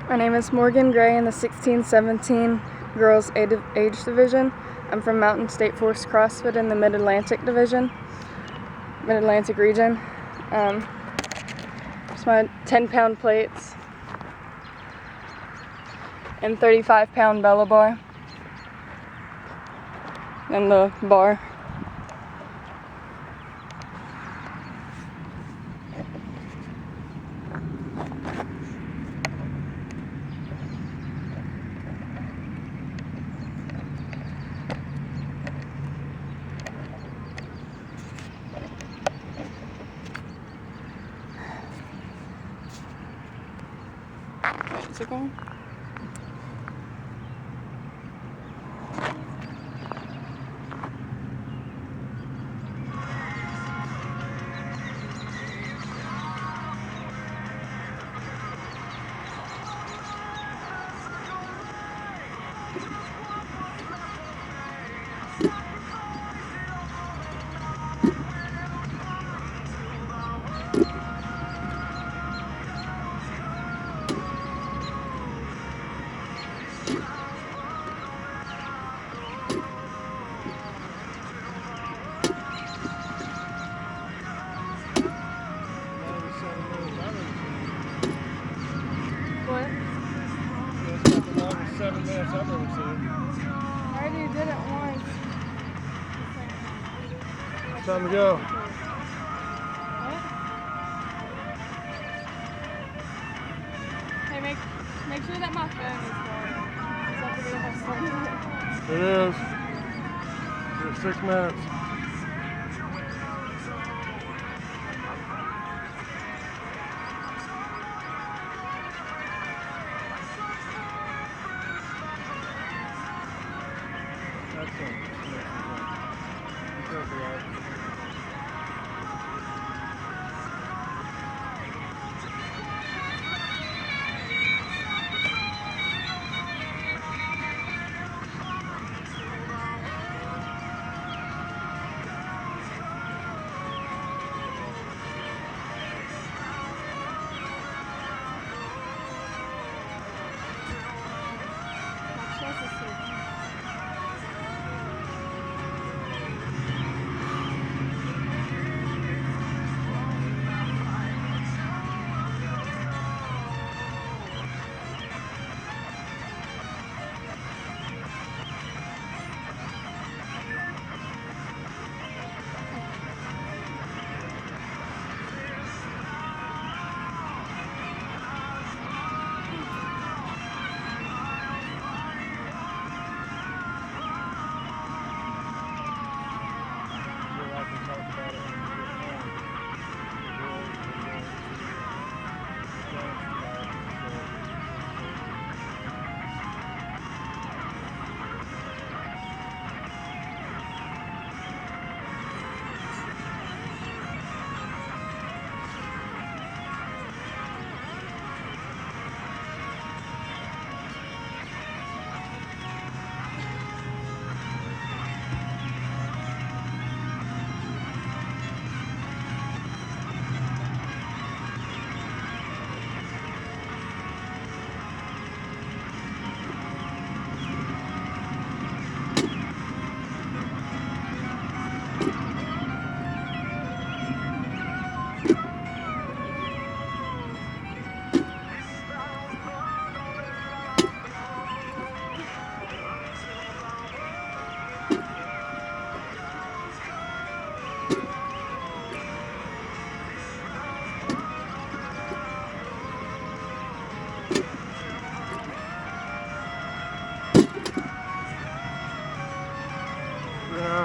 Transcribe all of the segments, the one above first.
My name is Morgan Gray in the 16-17 Girls Age Division. I'm from Mountain State Force CrossFit in the Mid-Atlantic Division, Mid-Atlantic region. It's my 10-pound plates and 35-pound Bella bar and the bar. Is it going? What? That's not the longest 7 minutes I've ever seen. I already did it once. It's time to go. What? Hey, make sure that my phone is going. Because I forget if I started it. It is. We're at 6 minutes. Excellent.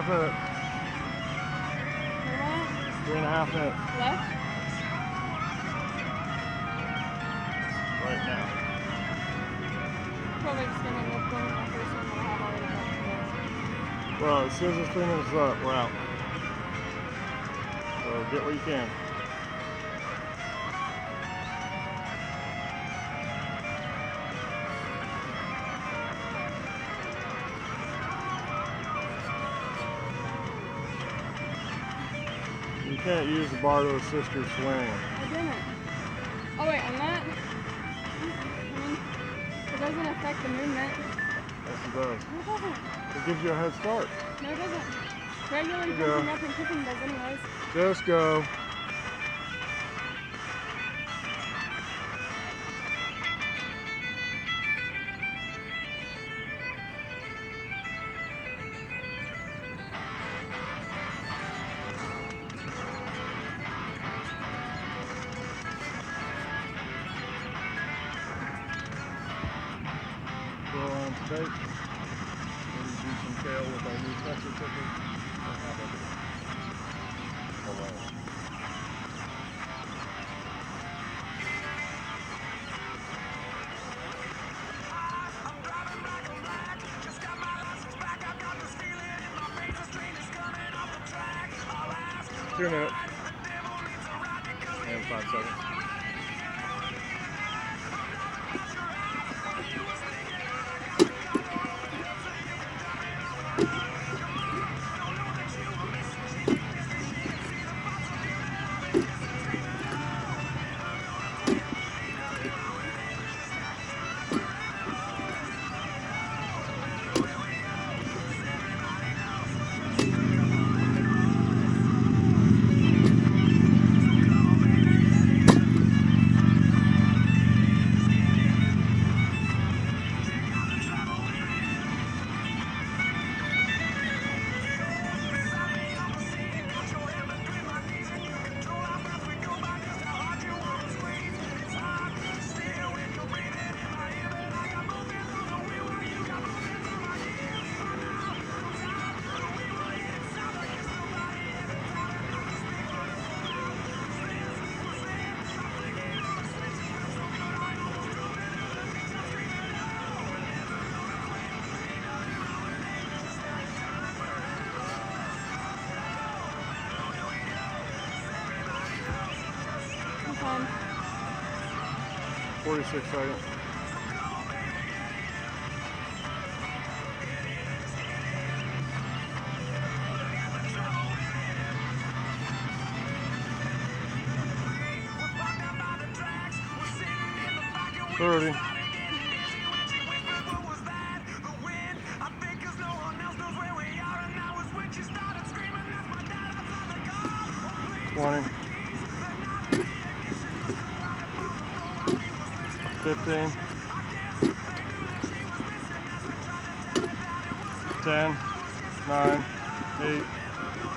Minutes. 3.5 minutes. Left? Right now. Probably just going to look for my first one that I have already got. Well, as soon as it's 3 minutes up, we're out. So get what you can. You can't use the bar to assist your swing. I didn't. Oh wait, on that? doesn't affect the movement. Yes, it does. No, it doesn't. It gives you a head start. No, it doesn't. Regular You jumping go. up and kicking does anyways. Just go. Go on tape. Maybe do some tail with our new pressure cooker. Or how about it? Oh, wow. Two minutes. And 5 seconds. Time. 46 seconds. $30. $20. 15, 10, 9, 8,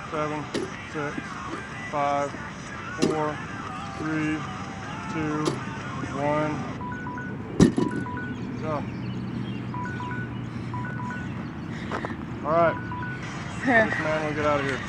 7, 6, 5, 4, 3, 2, 1. Go. All right. This man will get out of here.